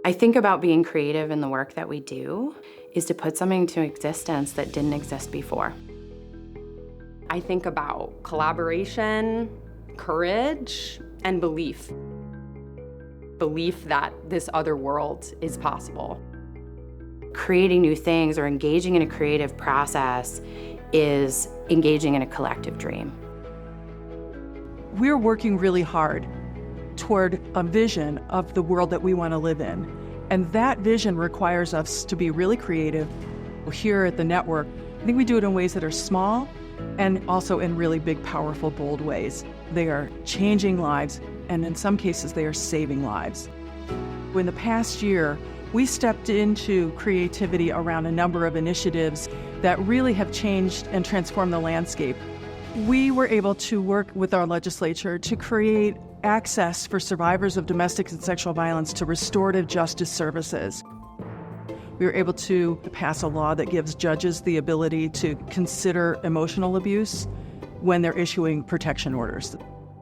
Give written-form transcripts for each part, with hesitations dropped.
I think about being creative in the work that we do is to put something into existence that didn't exist before. I think about collaboration, courage, and belief. Belief that this other world is possible. Creating new things or engaging in a creative process is engaging in a collective dream. We're working really hard toward a vision of the world that we want to live in. And that vision requires us to be really creative. Here at the network, I think we do it in ways that are small and also in really big, powerful, bold ways. They are changing lives, and in some cases, they are saving lives. In the past year, we stepped into creativity around a number of initiatives that really have changed and transformed the landscape. We were able to work with our legislature to create access for survivors of domestic and sexual violence to restorative justice services. We were able to pass a law that gives judges the ability to consider emotional abuse when they're issuing protection orders.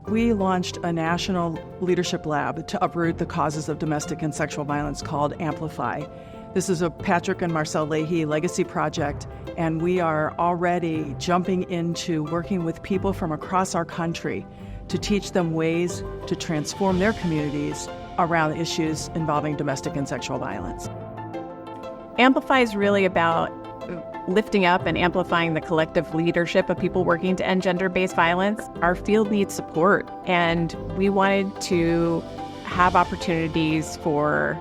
We launched a national leadership lab to uproot the causes of domestic and sexual violence called Amplify. This is a Patrick and Marcel Leahy legacy project, and we are already jumping into working with people from across our country to teach them ways to transform their communities around issues involving domestic and sexual violence. Amplify is really about lifting up and amplifying the collective leadership of people working to end gender-based violence. Our field needs support, and we wanted to have opportunities for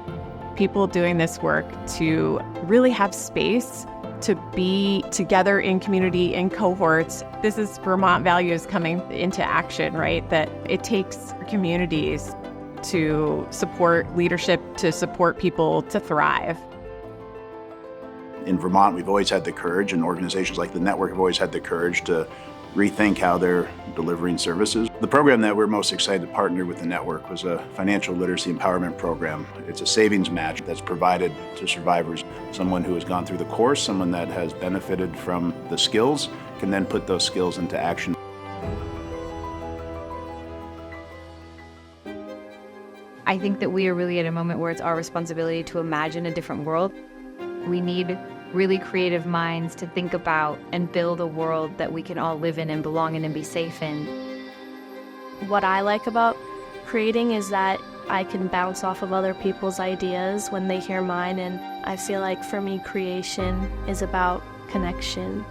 people doing this work to really have space to be together in community, in cohorts. This is Vermont values coming into action, right? That it takes communities to support leadership, to support people to thrive. In Vermont, we've always had the courage, and organizations like the network have always had the courage to rethink how they're delivering services. The program that we're most excited to partner with the network was a financial literacy empowerment program. It's a savings match that's provided to survivors. Someone who has gone through the course, someone that has benefited from the skills, can then put those skills into action. I think that we are really at a moment where it's our responsibility to imagine a different world. We need really creative minds to think about and build a world that we can all live in and belong in and be safe in. What I like about creating is that I can bounce off of other people's ideas when they hear mine, and I feel like for me creation is about connection.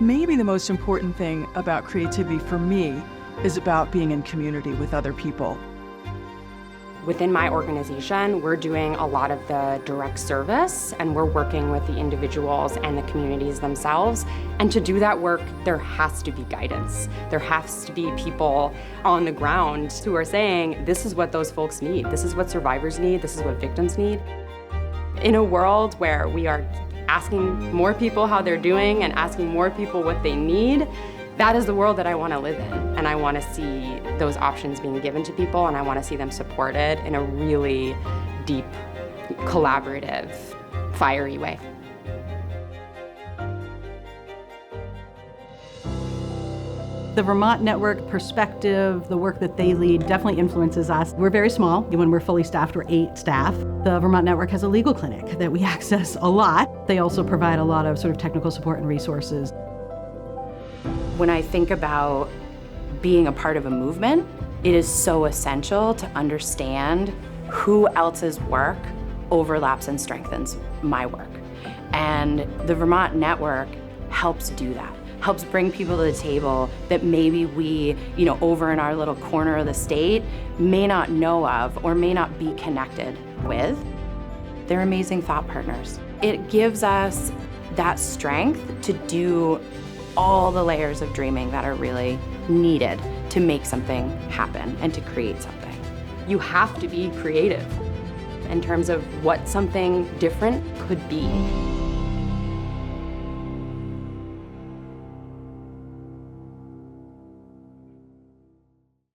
Maybe the most important thing about creativity for me is about being in community with other people. Within my organization, we're doing a lot of the direct service, and we're working with the individuals and the communities themselves. And to do that work, there has to be guidance. There has to be people on the ground who are saying, this is what those folks need. This is what survivors need. This is what victims need. In a world where we are asking more people how they're doing and asking more people what they need, that is the world that I want to live in, and I want to see those options being given to people, and I want to see them supported in a really deep, collaborative, fiery way. The Vermont Network perspective, the work that they lead, definitely influences us. We're very small. When we're fully staffed, we're 8 staff. The Vermont Network has a legal clinic that we access a lot. They also provide a lot of sort of technical support and resources. When I think about being a part of a movement, it is so essential to understand who else's work overlaps and strengthens my work. And the Vermont Network helps do that, helps bring people to the table that maybe we, over in our little corner of the state may not know of or may not be connected with. They're amazing thought partners. It gives us that strength to do all the layers of dreaming that are really needed to make something happen and to create something. You have to be creative in terms of what something different could be.